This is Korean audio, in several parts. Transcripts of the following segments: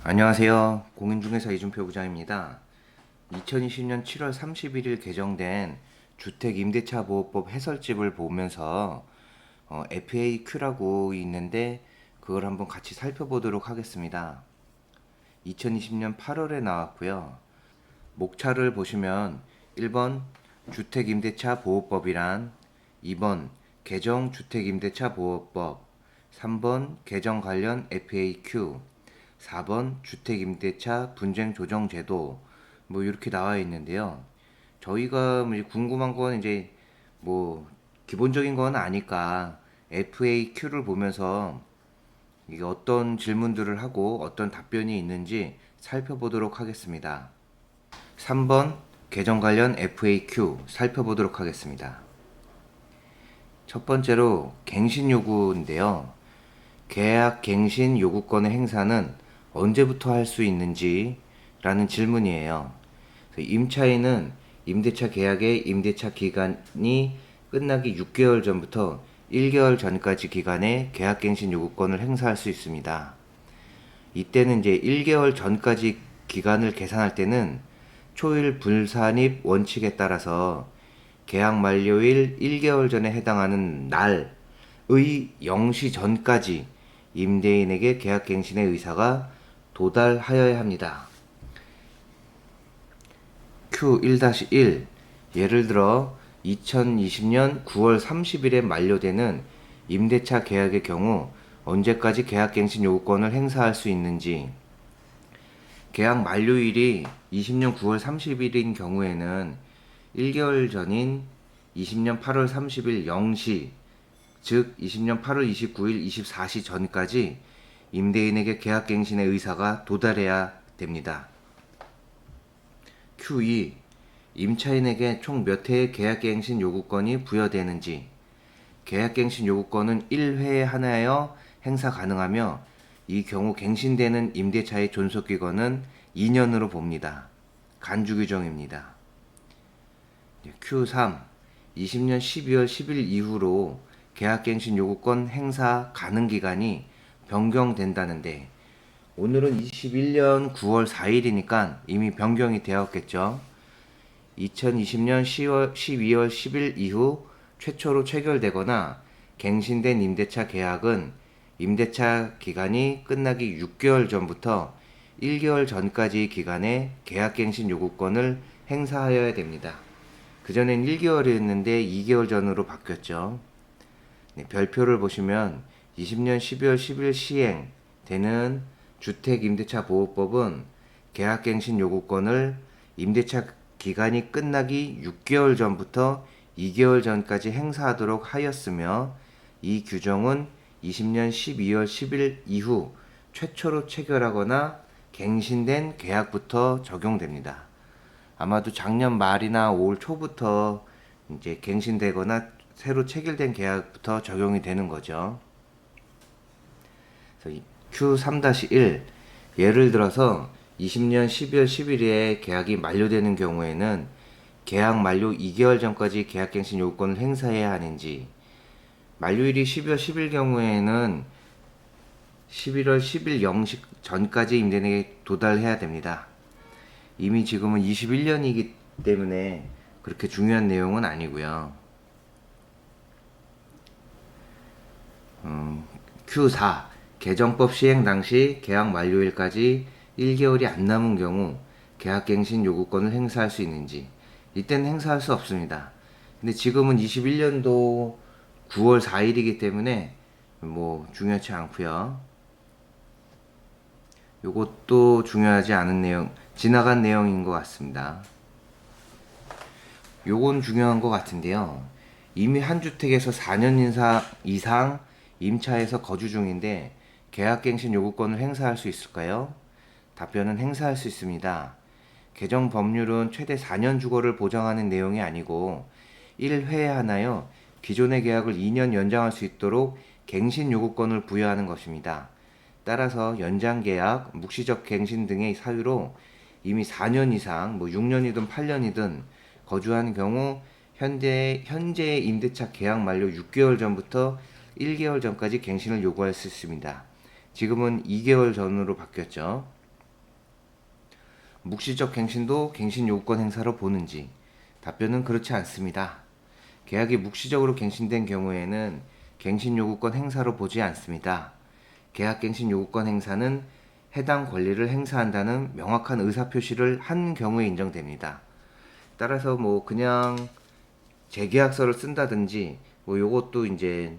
안녕하세요. 공인중개사 이준표 부장입니다. 2020년 7월 31일 개정된 주택임대차보호법 해설집을 보면서 FAQ라고 있는데 그걸 한번 같이 살펴보도록 하겠습니다. 2020년 8월에 나왔고요. 목차를 보시면 1번 주택임대차보호법이란, 2번 개정 주택임대차보호법, 3번 개정 관련 FAQ, 4번 주택임대차 분쟁조정제도 뭐 이렇게 나와 있는데요. 저희가 뭐 궁금한 건 이제 뭐 기본적인 건 아니까 FAQ를 보면서 이게 어떤 질문들을 하고 어떤 답변이 있는지 살펴보도록 하겠습니다. 3번 개정 관련 FAQ 살펴보도록 하겠습니다. 첫 번째로 갱신 요구인데요. 계약 갱신 요구권의 행사는 언제부터 할 수 있는지 라는 질문이에요. 임차인은 임대차 계약의 임대차 기간이 끝나기 6개월 전부터 1개월 전까지 기간에 계약갱신 요구권을 행사할 수 있습니다. 이때는 이제 1개월 전까지 기간을 계산할 때는 초일 불산입 원칙에 따라서 계약 만료일 1개월 전에 해당하는 날의 0시 전까지 임대인에게 계약갱신의 의사가 도달하여야 합니다. Q1-1 예를 들어 2020년 9월 30일에 만료되는 임대차 계약의 경우 언제까지 계약갱신 요구권을 행사할 수 있는지, 계약 만료일이 20년 9월 30일인 경우에는 1개월 전인 20년 8월 30일 0시, 즉 20년 8월 29일 24시 전까지 임대인에게 계약갱신의 의사가 도달해야 됩니다. Q2. 임차인에게 총 몇 회의 계약갱신 요구권이 부여되는지. 계약갱신 요구권은 1회에 하나여 행사 가능하며 이 경우 갱신되는 임대차의 존속기간은 2년으로 봅니다. 간주 규정입니다. Q3. 20년 12월 10일 이후로 계약갱신 요구권 행사 가능 기간이 변경된다는데, 오늘은 21년 9월 4일이니까 이미 변경이 되었겠죠. 2020년 12월 10일 이후 최초로 체결되거나 갱신된 임대차 계약은 임대차 기간이 끝나기 6개월 전부터 1개월 전까지 기간에 계약갱신 요구권을 행사하여야 됩니다. 그전엔 1개월이었는데 2개월 전으로 바뀌었죠. 네, 별표를 보시면 20년 12월 10일 시행되는 주택임대차보호법은 계약갱신 요구권을 임대차 기간이 끝나기 6개월 전부터 2개월 전까지 행사하도록 하였으며, 이 규정은 20년 12월 10일 이후 최초로 체결하거나 갱신된 계약부터 적용됩니다. 아마도 작년 말이나 올 초부터 이제 갱신되거나 새로 체결된 계약부터 적용이 되는 거죠. Q3-1 예를 들어서 20년 12월 10일에 계약이 만료되는 경우에는 계약 만료 2개월 전까지 계약갱신 요구권을 행사해야 하는지, 만료일이 12월 10일 경우에는 11월 10일 0시 전까지 임대인에게 도달해야 됩니다. 이미 지금은 21년이기 때문에 그렇게 중요한 내용은 아니고요. Q4 개정법 시행 당시 계약 만료일까지 1개월이 안 남은 경우 계약갱신 요구권을 행사할 수 있는지. 이때는 행사할 수 없습니다. 근데 지금은 21년도 9월 4일이기 때문에 뭐 중요하지 않고요. 요것도 중요하지 않은 내용, 지나간 내용인 것 같습니다. 요건 중요한 것 같은데요. 이미 한 주택에서 4년 이상 임차해서 거주 중인데 계약갱신 요구권을 행사할 수 있을까요? 답변은 행사할 수 있습니다. 개정 법률은 최대 4년 주거를 보장하는 내용이 아니고 1회에 하나요 기존의 계약을 2년 연장할 수 있도록 갱신 요구권을 부여하는 것입니다. 따라서 연장 계약, 묵시적 갱신 등의 사유로 이미 4년 이상, 6년이든 8년이든 거주한 경우 현재의 임대차 계약 만료 6개월 전부터 1개월 전까지 갱신을 요구할 수 있습니다. 지금은 2개월 전으로 바뀌었죠. 묵시적 갱신도 갱신 요구권 행사로 보는지? 답변은 그렇지 않습니다. 계약이 묵시적으로 갱신된 경우에는 갱신 요구권 행사로 보지 않습니다. 계약갱신 요구권 행사는 해당 권리를 행사한다는 명확한 의사표시를 한 경우에 인정됩니다. 따라서 그냥 재계약서를 쓴다든지 요것도 이제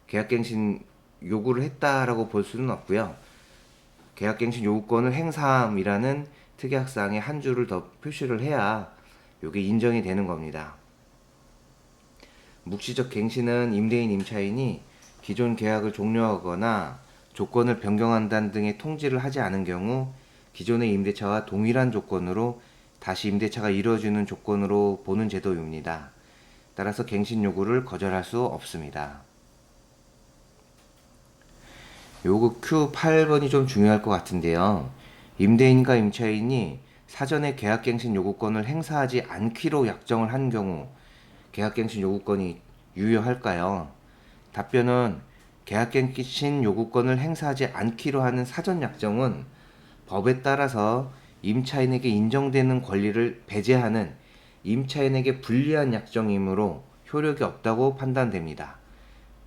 계약갱신 요구를 했다라고 볼 수는 없고요. 계약갱신 요구권을 행사함이라는 특약사항에 한 줄을 더 표시를 해야 요게 인정이 되는 겁니다. 묵시적 갱신은 임대인, 임차인이 기존 계약을 종료하거나 조건을 변경한다는 등의 통지를 하지 않은 경우 기존의 임대차와 동일한 조건으로 다시 임대차가 이루어지는 조건으로 보는 제도입니다. 따라서 갱신 요구를 거절할 수 없습니다. 요거 Q8번이 좀 중요할 것 같은데요. 임대인과 임차인이 사전에 계약갱신 요구권을 행사하지 않기로 약정을 한 경우 계약갱신 요구권이 유효할까요? 답변은 계약갱신 요구권을 행사하지 않기로 하는 사전 약정은 법에 따라서 임차인에게 인정되는 권리를 배제하는 임차인에게 불리한 약정이므로 효력이 없다고 판단됩니다.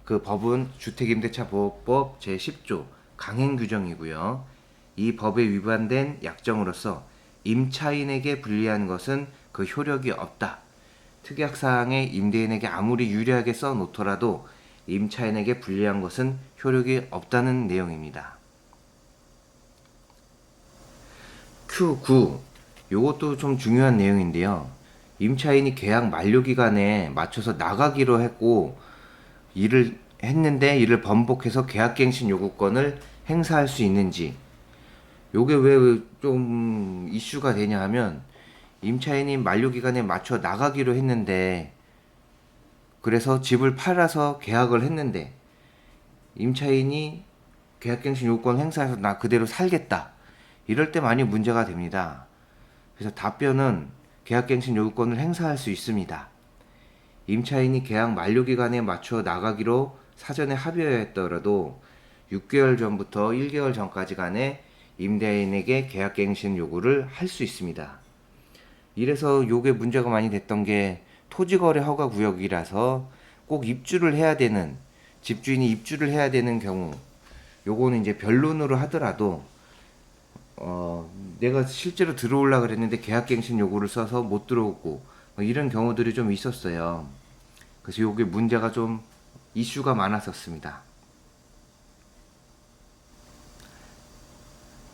그 법은 주택임대차보호법 제10조 강행규정이고요. 이 법에 위반된 약정으로서 임차인에게 불리한 것은 그 효력이 없다. 특약사항에 임대인에게 아무리 유리하게 써놓더라도 임차인에게 불리한 것은 효력이 없다는 내용입니다. Q9. 요것도 좀 중요한 내용인데요. 임차인이 계약 만료 기간에 맞춰서 나가기로 했고 일을 했는데 이를 번복해서 계약갱신 요구권을 행사할 수 있는지, 요게 왜 좀 이슈가 되냐 하면 임차인이 만료 기간에 맞춰 나가기로 했는데 그래서 집을 팔아서 계약을 했는데 임차인이 계약갱신 요구권 행사해서 나 그대로 살겠다, 이럴 때 많이 문제가 됩니다. 그래서 답변은 계약갱신 요구권을 행사할 수 있습니다. 임차인이 계약 만료 기간에 맞춰 나가기로 사전에 합의하였더라도 6개월 전부터 1개월 전까지 간에 임대인에게 계약갱신 요구를 할 수 있습니다. 이래서 요게 문제가 많이 됐던 게 토지거래 허가 구역이라서 꼭 입주를 해야 되는, 집주인이 입주를 해야 되는 경우, 요거는 이제 변론으로 하더라도 내가 실제로 들어오려 그랬는데 계약갱신 요구를 써서 못 들어오고 이런 경우들이 좀 있었어요. 그래서 요게 문제가 좀 이슈가 많았었습니다.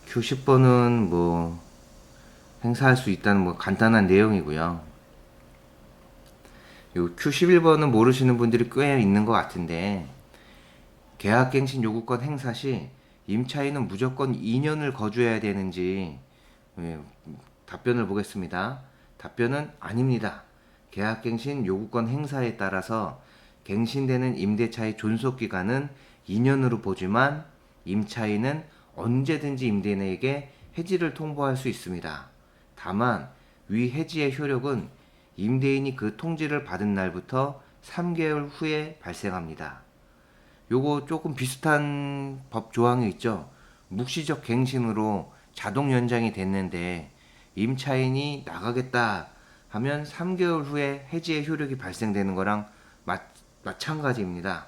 Q10번은 행사할 수 있다는 간단한 내용이고요. 요 Q11번은 모르시는 분들이 꽤 있는 것 같은데, 계약갱신 요구권 행사 시 임차인은 무조건 2년을 거주해야 되는지, 답변을 보겠습니다. 답변은 아닙니다. 계약갱신 요구권 행사에 따라서 갱신되는 임대차의 존속기간은 2년으로 보지만 임차인은 언제든지 임대인에게 해지를 통보할 수 있습니다. 다만 위 해지의 효력은 임대인이 그 통지를 받은 날부터 3개월 후에 발생합니다. 요거 조금 비슷한 법 조항이 있죠. 묵시적 갱신으로 자동 연장이 됐는데 임차인이 나가겠다 하면 3개월 후에 해지의 효력이 발생되는 거랑 마찬가지입니다.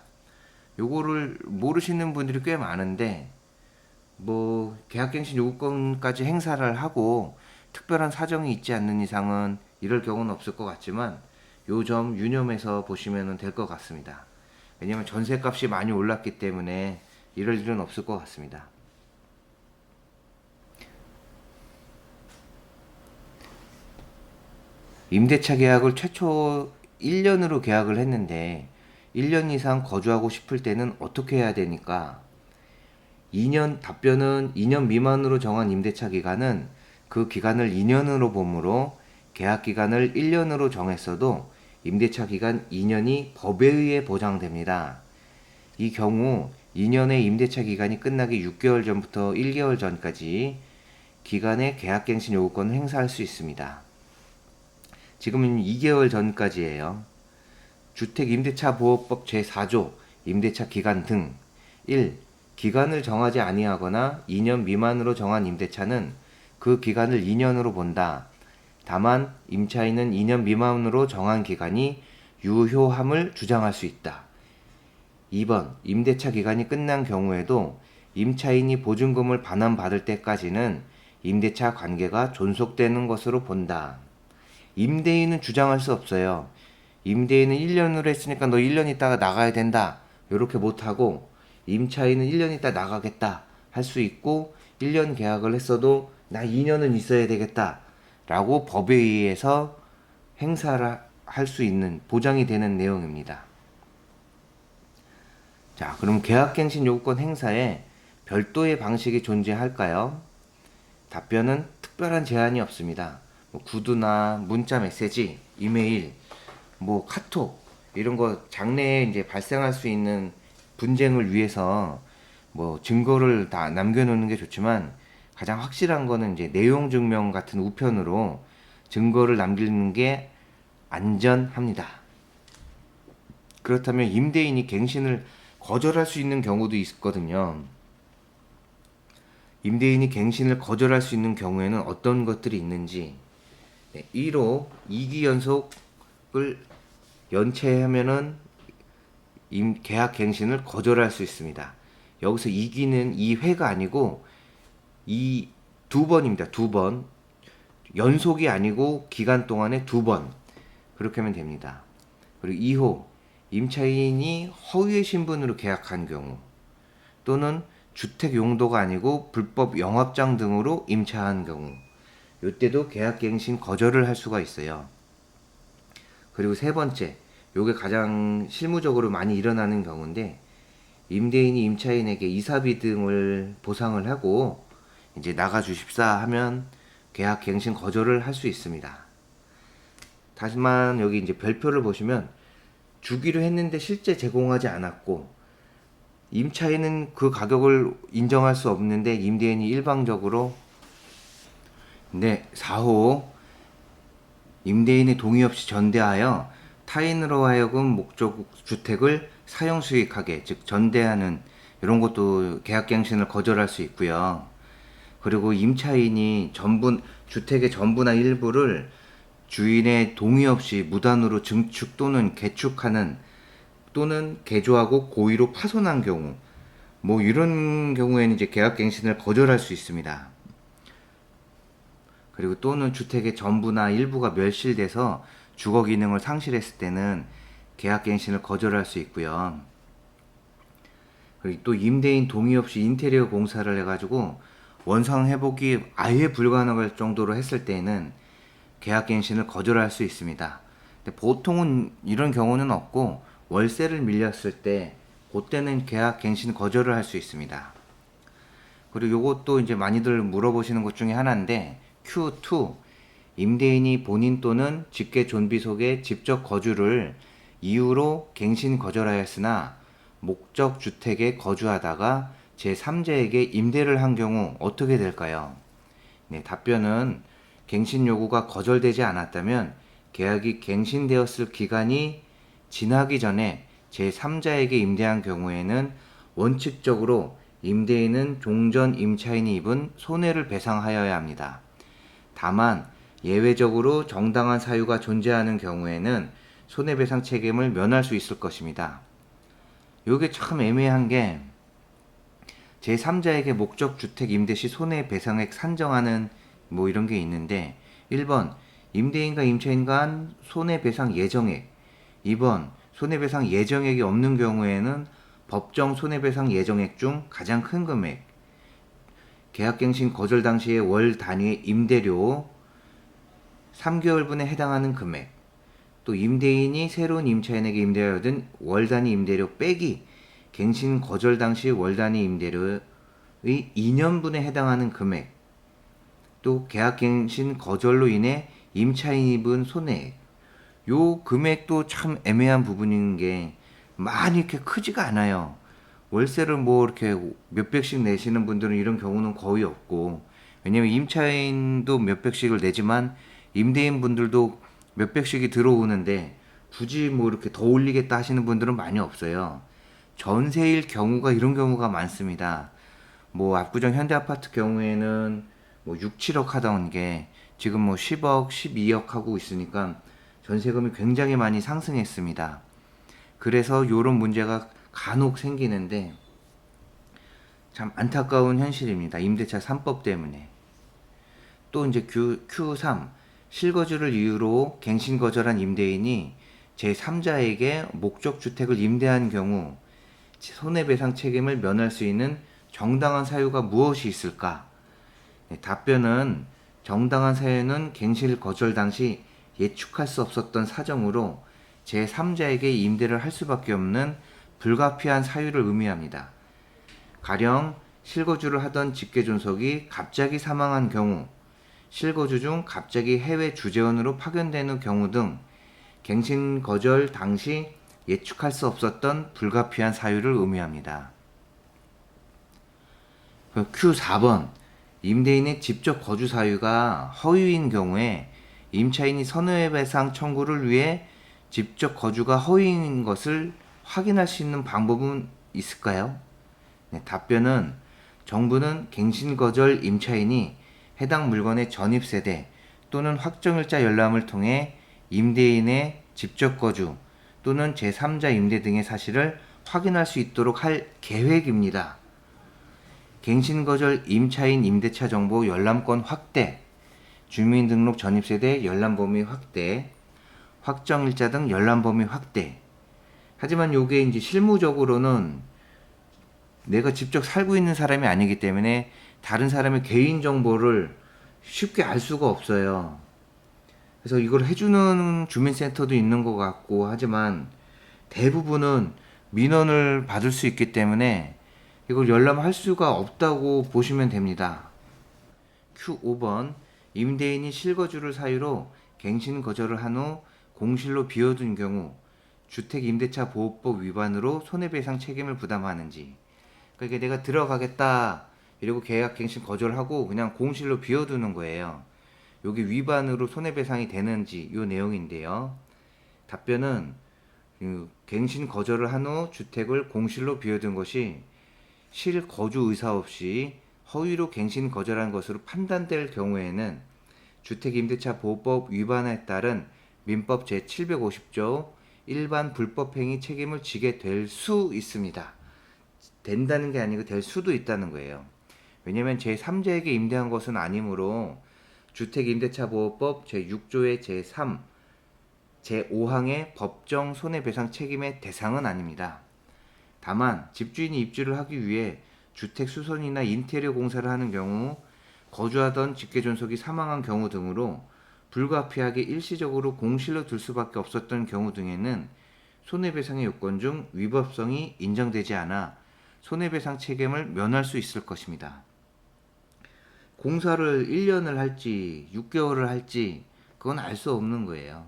요거를 모르시는 분들이 꽤 많은데 계약갱신 요구권까지 행사를 하고 특별한 사정이 있지 않는 이상은 이럴 경우는 없을 것 같지만 요 점 유념해서 보시면 될 것 같습니다. 왜냐면 전세값이 많이 올랐기 때문에 이럴 일은 없을 것 같습니다. 임대차 계약을 최초 1년으로 계약을 했는데 1년 이상 거주하고 싶을 때는 어떻게 해야 되니까? 답변은 2년 미만으로 정한 임대차 기간은 그 기간을 2년으로 보므로 계약 기간을 1년으로 정했어도 임대차 기간 2년이 법에 의해 보장됩니다. 이 경우 2년의 임대차 기간이 끝나기 6개월 전부터 1개월 전까지 기간에 계약갱신 요구권을 행사할 수 있습니다. 지금은 2개월 전까지예요. 주택임대차보호법 제4조 임대차 기간 등 1. 기간을 정하지 아니하거나 2년 미만으로 정한 임대차는 그 기간을 2년으로 본다. 다만 임차인은 2년 미만으로 정한 기간이 유효함을 주장할 수 있다. 2번, 임대차 기간이 끝난 경우에도 임차인이 보증금을 반환받을 때까지는 임대차 관계가 존속되는 것으로 본다. 임대인은 주장할 수 없어요. 임대인은 1년으로 했으니까 너 1년 있다가 나가야 된다. 이렇게 못하고 임차인은 1년 있다 나가겠다 할 수 있고 1년 계약을 했어도 나 2년은 있어야 되겠다 라고 법에 의해서 행사를 할 수 있는 보장이 되는 내용입니다. 자, 그럼 계약갱신 요구권 행사에 별도의 방식이 존재할까요? 답변은 특별한 제한이 없습니다. 뭐 구두나 문자 메시지, 이메일, 뭐 카톡 이런 거 장래에 이제 발생할 수 있는 분쟁을 위해서 뭐 증거를 다 남겨놓는 게 좋지만 가장 확실한 거는 이제 내용 증명 같은 우편으로 증거를 남기는 게 안전합니다. 그렇다면 임대인이 갱신을 거절할 수 있는 경우도 있거든요. 임대인이 갱신을 거절할 수 있는 경우에는 어떤 것들이 있는지 1호 2기 연속을 연체하면은 계약 갱신을 거절할 수 있습니다. 여기서 2기는 2회가 아니고 두 번입니다. 두 번. 연속이 아니고 기간 동안에 두 번. 그렇게 하면 됩니다. 그리고 2호 임차인이 허위의 신분으로 계약한 경우 또는 주택 용도가 아니고 불법 영업장 등으로 임차한 경우 이때도 계약갱신 거절을 할 수가 있어요. 그리고 세 번째, 요게 가장 실무적으로 많이 일어나는 경우인데 임대인이 임차인에게 이사비 등을 보상을 하고 이제 나가 주십사 하면 계약갱신 거절을 할 수 있습니다. 다만 여기 이제 별표를 보시면 주기로 했는데 실제 제공하지 않았고 임차인은 그 가격을 인정할 수 없는데 임대인이 일방적으로 4호 임대인의 동의 없이 전대하여 타인으로 하여금 목적 주택을 사용 수익하게 즉 전대하는 이런 것도 계약갱신을 거절할 수 있고요. 그리고 임차인이 주택의 전부나 일부를 주인의 동의 없이 무단으로 증축 또는 개축하는 또는 개조하고 고의로 파손한 경우 뭐 이런 경우에는 이제 계약갱신을 거절할 수 있습니다. 그리고 또는 주택의 전부나 일부가 멸실돼서 주거 기능을 상실했을 때는 계약갱신을 거절할 수 있고요. 그리고 또 임대인 동의 없이 인테리어 공사를 해가지고 원상 회복이 아예 불가능할 정도로 했을 때는 계약갱신을 거절할 수 있습니다. 근데 보통은 이런 경우는 없고 월세를 밀렸을 때 그때는 계약갱신 거절을 할 수 있습니다. 그리고 이것도 이제 많이들 물어보시는 것 중에 하나인데 Q2 임대인이 본인 또는 직계 존비 속에 직접 거주를 이유로 갱신 거절하였으나 목적 주택에 거주하다가 제3자에게 임대를 한 경우 어떻게 될까요? 답변은 갱신 요구가 거절되지 않았다면 계약이 갱신되었을 기간이 지나기 전에 제3자에게 임대한 경우에는 원칙적으로 임대인은 종전 임차인이 입은 손해를 배상하여야 합니다. 다만 예외적으로 정당한 사유가 존재하는 경우에는 손해배상 책임을 면할 수 있을 것입니다. 이게 참 애매한 게 제3자에게 목적주택 임대 시 손해배상액 산정하는 뭐 이런 게 있는데 1번 임대인과 임차인 간 손해배상 예정액 2번 손해배상 예정액이 없는 경우에는 법정 손해배상 예정액 중 가장 큰 금액 계약갱신 거절 당시의 월 단위의 임대료 3개월분에 해당하는 금액 또 임대인이 새로운 임차인에게 임대하여든 월 단위 임대료 빼기 갱신 거절 당시 월 단위 임대료의 2년분에 해당하는 금액 또 계약갱신 거절로 인해 임차인이 입은 손해액 요 금액도 참 애매한 부분인 게 많이 이렇게 크지가 않아요. 월세를 뭐 이렇게 몇백씩 내시는 분들은 이런 경우는 거의 없고 왜냐면 임차인도 몇백씩을 내지만 임대인 분들도 몇백씩이 들어오는데 굳이 뭐 이렇게 더 올리겠다 하시는 분들은 많이 없어요. 전세일 경우가 이런 경우가 많습니다. 뭐 압구정 현대아파트 경우에는 뭐 6, 7억 하던 게 지금 뭐 10억, 12억 하고 있으니까 전세금이 굉장히 많이 상승했습니다. 그래서 이런 문제가 간혹 생기는데 참 안타까운 현실입니다. 임대차 3법 때문에. 또 이제 Q3 실거주를 이유로 갱신 거절한 임대인이 제3자에게 목적주택을 임대한 경우 손해배상 책임을 면할 수 있는 정당한 사유가 무엇이 있을까? 답변은 정당한 사유는 갱실 거절 당시 예측할 수 없었던 사정으로 제3자에게 임대를 할 수밖에 없는 불가피한 사유를 의미합니다. 가령 실거주를 하던 직계존속이 갑자기 사망한 경우, 실거주 중 갑자기 해외 주재원으로 파견되는 경우 등 갱신 거절 당시 예측할 수 없었던 불가피한 사유를 의미합니다. Q4번 임대인의 직접 거주 사유가 허위인 경우에 임차인이 손해배상 청구를 위해 직접 거주가 허위인 것을 확인할 수 있는 방법은 있을까요? 네, 답변은 정부는 갱신거절 임차인이 해당 물건의 전입세대 또는 확정일자 열람을 통해 임대인의 직접 거주 또는 제3자 임대 등의 사실을 확인할 수 있도록 할 계획입니다. 갱신거절 임차인 임대차 정보 열람권 확대, 주민등록 전입세대 열람 범위 확대, 확정일자 등 열람 범위 확대. 하지만 이게 이제 실무적으로는 내가 직접 살고 있는 사람이 아니기 때문에 다른 사람의 개인 정보를 쉽게 알 수가 없어요. 그래서 이걸 해주는 주민센터도 있는 것 같고 하지만 대부분은 민원을 받을 수 있기 때문에 이걸 열람할 수가 없다고 보시면 됩니다. Q5번 임대인이 실거주를 사유로 갱신 거절을 한 후 공실로 비워둔 경우 주택임대차보호법 위반으로 손해배상 책임을 부담하는지. 그러니까 내가 들어가겠다 이러고 계약갱신 거절하고 그냥 공실로 비워두는 거예요. 여기 위반으로 손해배상이 되는지 이 내용인데요. 답변은 갱신 거절을 한 후 주택을 공실로 비워둔 것이 실거주 의사 없이 허위로 갱신 거절한 것으로 판단될 경우에는 주택임대차보호법 위반에 따른 민법 제750조 일반 불법행위 책임을 지게 될 수 있습니다. 된다는 게 아니고 될 수도 있다는 거예요. 왜냐하면 제3자에게 임대한 것은 아니므로 주택임대차보호법 제6조의 제3, 제5항의 법정 손해배상 책임의 대상은 아닙니다. 다만 집주인이 입주를 하기 위해 주택 수선이나 인테리어 공사를 하는 경우 거주하던 직계존속이 사망한 경우 등으로 불가피하게 일시적으로 공실로 둘 수밖에 없었던 경우 등에는 손해배상의 요건 중 위법성이 인정되지 않아 손해배상 책임을 면할 수 있을 것입니다. 공사를 1년을 할지 6개월을 할지 그건 알 수 없는 거예요.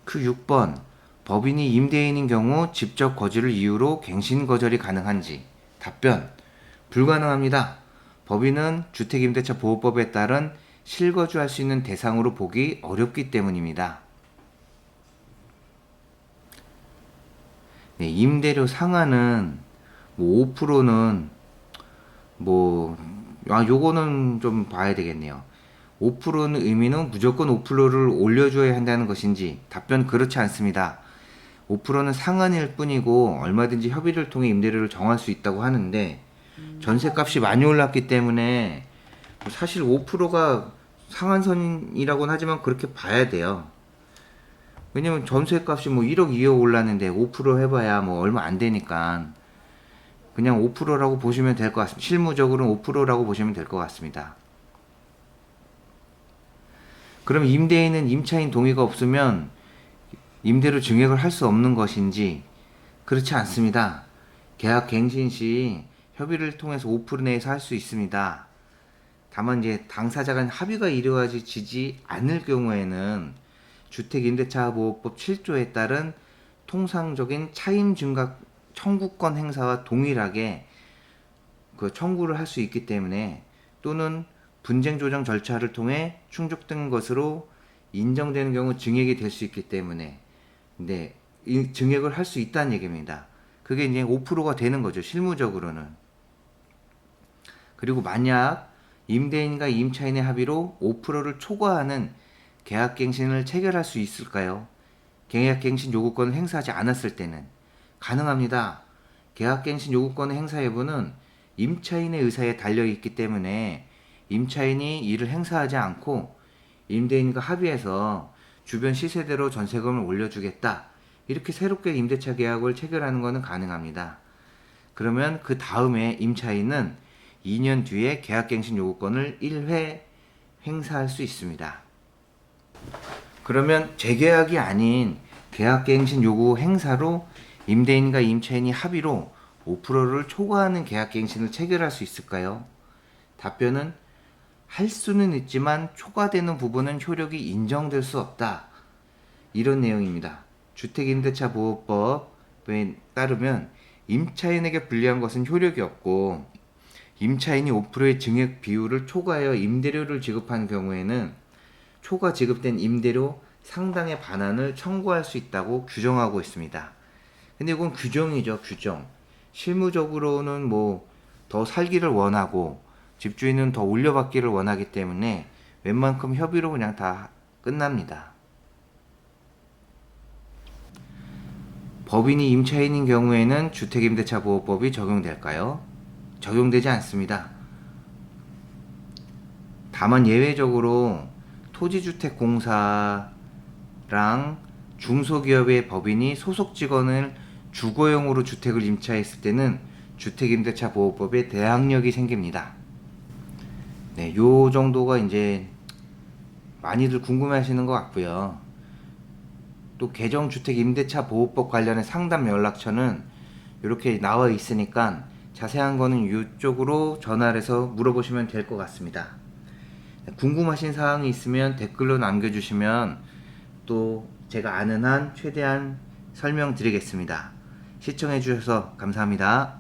그 6번 법인이 임대인인 경우 직접 거주를 이유로 갱신 거절이 가능한지. 답변 불가능합니다. 법인은 주택임대차보호법에 따른 실거주할 수 있는 대상으로 보기 어렵기 때문입니다. 네, 임대료 상한은 뭐 5%는 요거는 좀 봐야 되겠네요. 5%는 의미는 무조건 5%를 올려줘야 한다는 것인지. 답변 그렇지 않습니다. 5%는 상한일 뿐이고 얼마든지 협의를 통해 임대료를 정할 수 있다고 하는데 전세값이 많이 올랐기 때문에 사실 5%가 상한선이라고는 하지만 그렇게 봐야 돼요. 왜냐면 전세값이 뭐 1억 2억 올랐는데 5% 해봐야 뭐 얼마 안 되니까 그냥 5%라고 보시면 될 것 같습니다. 실무적으로는 5%라고 보시면 될 것 같습니다. 그럼 임대인은 임차인 동의가 없으면 임대료 증액을 할 수 없는 것인지. 그렇지 않습니다. 계약 갱신 시 협의를 통해서 5% 내에서 할 수 있습니다. 다만 이제 당사자 간 합의가 이루어지지 않을 경우에는 주택임대차보호법 7조에 따른 통상적인 차임 증가 청구권 행사와 동일하게 그 청구를 할 수 있기 때문에 또는 분쟁 조정 절차를 통해 충족된 것으로 인정되는 경우 증액이 될 수 있기 때문에 이 증액을 할 수 있다는 얘기입니다. 그게 이제 5%가 되는 거죠. 실무적으로는. 그리고 만약 임대인과 임차인의 합의로 5%를 초과하는 계약갱신을 체결할 수 있을까요? 계약갱신 요구권을 행사하지 않았을 때는 가능합니다. 계약갱신 요구권의 행사 여부는 임차인의 의사에 달려있기 때문에 임차인이 이를 행사하지 않고 임대인과 합의해서 주변 시세대로 전세금을 올려주겠다, 이렇게 새롭게 임대차 계약을 체결하는 것은 가능합니다. 그러면 그 다음에 임차인은 2년 뒤에 계약갱신 요구권을 1회 행사할 수 있습니다. 그러면 재계약이 아닌 계약갱신 요구 행사로 임대인과 임차인이 합의로 5%를 초과하는 계약갱신을 체결할 수 있을까요? 답변은 할 수는 있지만 초과되는 부분은 효력이 인정될 수 없다, 이런 내용입니다. 주택임대차보호법에 따르면 임차인에게 불리한 것은 효력이 없고, 임차인이 5%의 증액 비율을 초과하여 임대료를 지급한 경우에는 초과 지급된 임대료 상당의 반환을 청구할 수 있다고 규정하고 있습니다. 근데 이건 규정이죠, 규정. 실무적으로는 더 살기를 원하고 집주인은 더 올려받기를 원하기 때문에 웬만큼 협의로 그냥 다 끝납니다. 법인이 임차인인 경우에는 주택임대차보호법이 적용될까요? 적용되지 않습니다. 다만 예외적으로 토지주택공사랑 중소기업의 법인이 소속 직원을 주거용으로 주택을 임차했을 때는 주택임대차보호법에 대항력이 생깁니다. 네, 요 정도가 이제 많이들 궁금해하시는 것 같고요. 또 개정주택임대차보호법 관련의 상담 연락처는 이렇게 나와 있으니까 자세한 거는 이쪽으로 전화를 해서 물어보시면 될 것 같습니다. 궁금하신 사항이 있으면 댓글로 남겨주시면 또 제가 아는 한 최대한 설명드리겠습니다. 시청해주셔서 감사합니다.